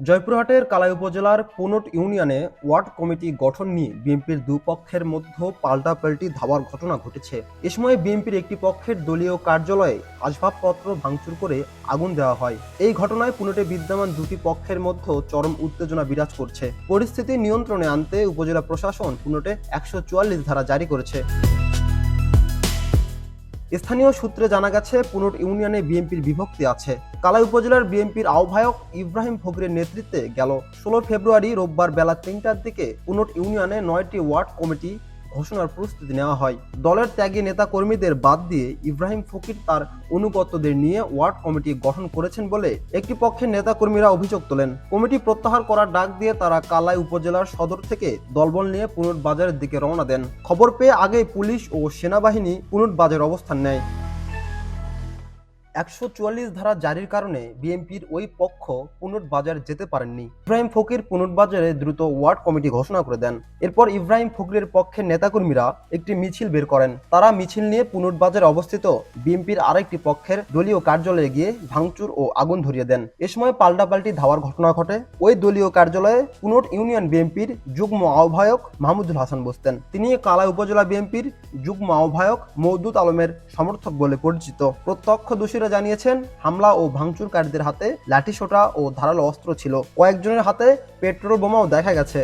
জয়পুরহাটের কালাই উপজেলার পুনট ইউনিয়নে ওয়ার্ড কমিটি গঠন নিয়ে বিএনপির দুপক্ষের মধ্যে পাল্টাপাল্টি ধাওয়ার ঘটনা ঘটেছে। এ সময় বিএনপির একটি পক্ষের দলীয় কার্যালয়ে আসবাবপত্র ভাঙচুর করে আগুন দেওয়া হয়। এই ঘটনায় পুনটে বিদ্যমান দুটি পক্ষের মধ্যে চরম উত্তেজনা বিরাজ করছে। পরিস্থিতি নিয়ন্ত্রণে আনতে উপজেলা প্রশাসন পুনটে ১৪৪ ধারা জারি করেছে। স্থানীয় সূত্রে জানা গেছে, পুনট ইউনিয়নে বিএনপির বিভক্তি আছে। কালাই উপজেলার বিএনপির আহ্বায়ক ইব্রাহিম ফকিরের নেতৃত্বে গেল ১৬ ফেব্রুয়ারি রোববার বেলা ৩টার দিকে পুনট ইউনিয়নে ৯টি ওয়ার্ড কমিটি ঘোষণার প্রস্তুতি নেওয়া হয়। দলের ত্যাগী নেতা কর্মীদের বাদ দিয়ে ইব্রাহিম ফকির তার অনুগতদের নিয়ে ওয়ার্ড কমিটি গঠন করেছেন বলে একটি পক্ষের নেতাকর্মীরা অভিযোগ তোলেন। কমিটি প্রত্যাহার করার ডাক দিয়ে তারা কালাই উপজেলার সদর থেকে দলবল নিয়ে পুনট বাজারের দিকে রওনা দেন। খবর পেয়ে আগেই পুলিশ ও সেনাবাহিনী পুনট বাজারে অবস্থান নেয়। ১৪৪ ধারা জারির কারণে বিএনপির ওই পক্ষ পুনট বাজারে যেতে পারেননি। ইব্রাহিম ফকির পুনট বাজারে দ্রুত ওয়ার্ড কমিটি ঘোষণা করে দেন। এরপর ইব্রাহিম ফকিরের পক্ষের নেতাকর্মীরা একটি মিছিল বের করেন। তারা মিছিল নিয়ে পুনট বাজারে অবস্থিত বিএনপির আরেকটি পক্ষের দলীয় কার্যালয়ে গিয়ে ভাঙচুর ও আগুন ধরিয়ে দেন। এ সময় পাল্টাপাল্টি ধাওয়ার ঘটনা ঘটে। ওই দলীয় কার্যালয়ে পুনট ইউনিয়ন বিএনপির যুগ্ম আহ্বায়ক মাহমুদুল হাসান বসতেন। তিনি কালাই উপজেলা বিএনপির যুগ্ম আহ্বায়ক মওদুদ আলমের সমর্থক বলে পরিচিত। প্রত্যক্ষদর্শীরা জানিয়েছেন, হামলা ও ভাঙচুরকারীদের হাতে লাঠিসোঁটা ও ধারালো অস্ত্র ছিল। কয়েকজনের হাতে পেট্রোল বোমাও দেখা গেছে।